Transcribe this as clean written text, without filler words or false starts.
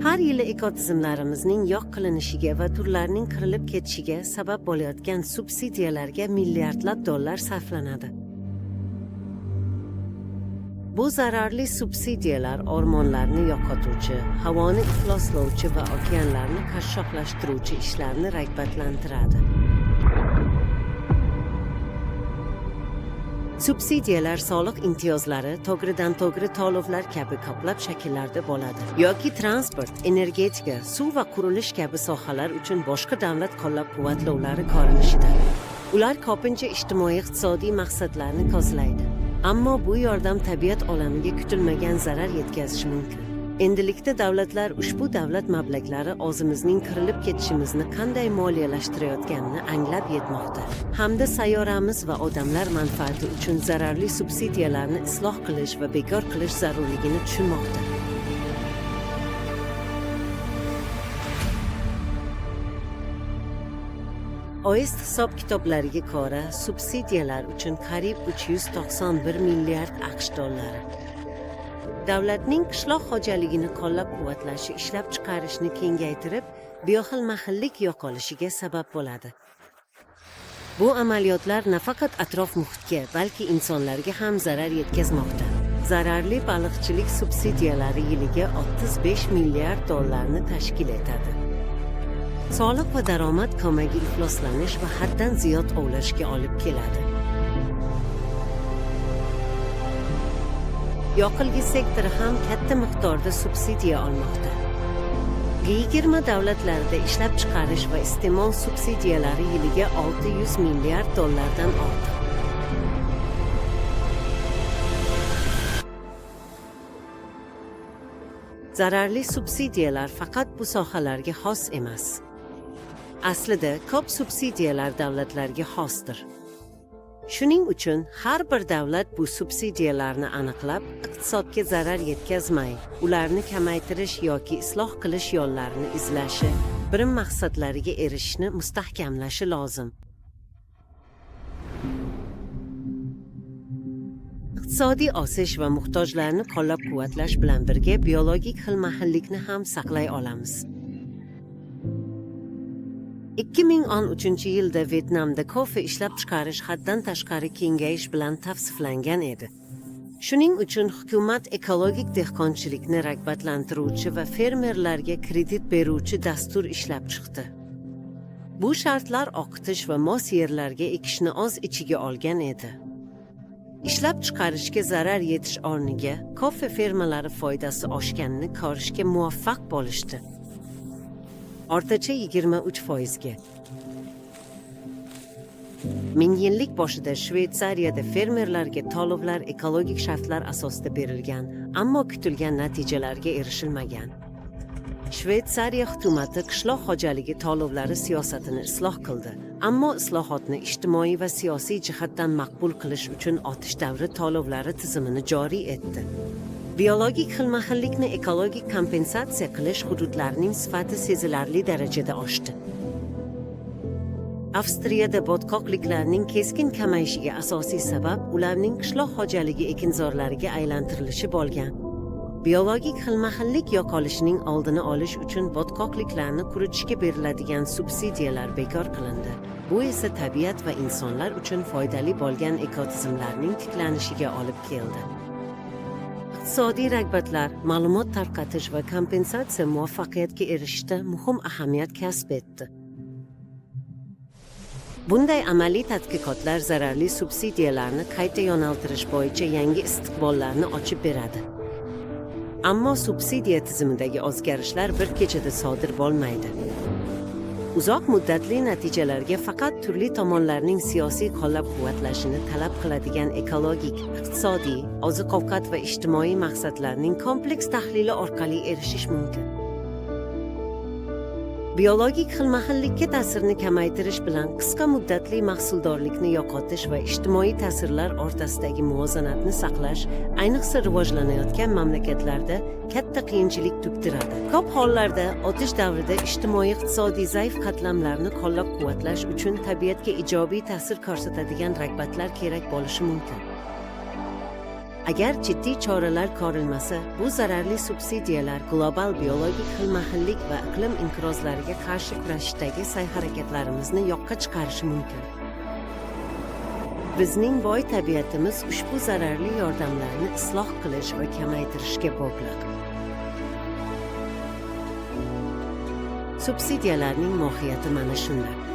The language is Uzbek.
Har yili ekotizimlarimizning yo'q qilinishiga va turlarning qirilib ketishiga sabab bo'layotgan subsidiyalarga milliardlab dollar sarflanadi. Bu zararli subsidiyalar o'rmonlarni yo'qotuvchi, havoni ifloslovchi va okeanlarni qashshoqlashtiruvchi ishlarni rag'batlantiradi. Subsidiyalar soliq imtiyozlari, to'g'ridan-to'g'ri to'lovlar kabi ko'plab shakllarda bo'ladi. Yoki transport, energetika, suv va qurilish kabi sohalar uchun boshqa davlat qo'llab-quvvatlovlari ko'rinishida. Ular ko'pincha ijtimoiy-iqtisodiy maqsadlarni ko'zlaydi. Ammo bu yordam tabiat olamiga kutilmagan zarar yetkazishi mumkin. Endilikda davlatlar ushbu davlat mablag'lari o'zimizning qirilib ketishimizni qanday moliyalashtirayotganini anglab yetmoqda. Hamda sayyoramiz va odamlar manfaati uchun zararli subsidiyalarni isloh qilish va bekor qilish zarurligini tushunmoqda. OES hisob-kitoblariga ko'ra, subsidiyalar uchun qariyb 391 milliard AQSh dollari. Davlatning qishloq xo'jaligini qo'llab-quvvatlashi ishlab chiqarishni kengaytirib, bioxilmahillik yo'qolishiga sabab bo'ladi. Bu amaliyotlar nafaqat atrof muhitga, balki insonlarga ham zarar yetkazmoqda. Zararli baliqchilik subsidiyalari yiliga 35 milliard dollarni tashkil etadi. Soliq va daromad ko'magi ifloslanish va haddan ziyod ovlashga olib keladi. Yoqilg'i sektori ham katta miqdorda subsidiya olmoqda. G20 davlatlarida ishlab chiqarish va iste'mol subsidiyalari yiliga 600 milliard dollardan ortiq. Zararli subsidiyalar faqat bu sohalarga xos emas. Aslida ko'p subsidiyalar davlatlarga xosdir. Shuning uchun har bir davlat bu subsidiyalarni aniqlab, iqtisodga zarar yetkazmay, ularni kamaytirish yoki isloh qilish yo'llarini izlashi, birim maqsadlariga erishishni mustahkamlashi lozim. Iqtisodiy o'sish va muhtojlarni qo'llab-quvvatlash bilan birga biologik xilma-xillikni ham saqlay olamiz. 2013-yilda Vyetnamda kofe ishlab chiqarish haddan tashqari kengayish bilan tavsiflangan edi. Shuning uchun hukumat ekologik dehqonchilikni rag'batlantiruvchi va fermerlarga kredit beruvchi dastur ishlab chiqdi. Bu shartlar oqitish va mos yerlarga ekishni o'z ichiga olgan edi. Ishlab chiqarishga zarar yetish o'rniga kofe fermalari foydasi oshganini ko'rishga muvaffaq bo'lishdi. O'rtacha 23%ga. Ming yillik boshida Shveysariyada fermerlarga to'lovlar ekologik shartlar asosida berilgan, ammo kutilgan natijalarga erishilmagan. Shveysariya hukumati qishloq xo'jaligi to'lovlari siyosatini isloh qildi, ammo islohotni ijtimoiy va siyosiy jihatdan maqbul qilish uchun otish davri to'lovlari tizimini joriy etdi. Biologik xilma-xillikni ekologik kompensatsiya qilish hududlarining sifati sezilarli darajada oshdi. Avstriyada botqoqliklarning keskin kamayishiga asosiy sabab ularning qishloq xo'jaligi ekinzorlariga aylantirilishi bo'lgan. Biologik xilma-xillik yo'qolishining oldini olish uchun botqoqliklarni quritishga beriladigan subsidiyalar bekor qilindi. Bu esa tabiat va insonlar uchun foydali bo'lgan ekotizimlarning tiklanishiga olib keldi. Iqtisodiy rag'batlar, ma'lumot tarqatish va kompensatsiya muvaffaqiyatga erishishda muhim ahamiyat kasb etdi. Bunday amaliy tadqiqotlar zararli subsidiyalarni qayta yo'naltirish bo'yicha yangi istiqbollarni ochib beradi. Ammo subsidiya tizimidagi o'zgarishlar bir kechada sodir bo'lmaydi. Uzoq muddatli natijalarga faqat turli tomonlarning siyosiy qo'llab-quvvatlashini talab qiladigan ekologik, iqtisodiy, oziq-ovqat va ijtimoiy maqsadlarning kompleks tahlili orqali erishish mumkin. Biologik xilma-xillikka ta'sirni kamaytirish bilan qisqa muddatli mahsuldorlikni yo'qotish va ijtimoiy ta'sirlar o'rtasidagi muvozanatni saqlash, ayniqsa rivojlanayotgan mamlakatlarda katta qiyinchilik tug'diradi. Ko'p hollarda o'tish davrida ijtimoiy-iqtisodiy zaif qatlamlarni qo'llab-quvvatlash uchun tabiatga ijobiy ta'sir ko'rsatadigan rag'batlar kerak bo'lishi mumkin. Agar jiddiy choralar ko'rilmasa, bu zararli subsidiyalar global biologik xilma-xillik va iqlim inqirozlariga qarshi kurashishdagi sa'y-harakatlarimizni yo'qqa chiqarishi mumkin. Bizning boy tabiatimiz ushbu zararli yordamlarni isloh qilish va kamaytirishga bog'liq. Subsidiyalarning mohiyati mana shunda.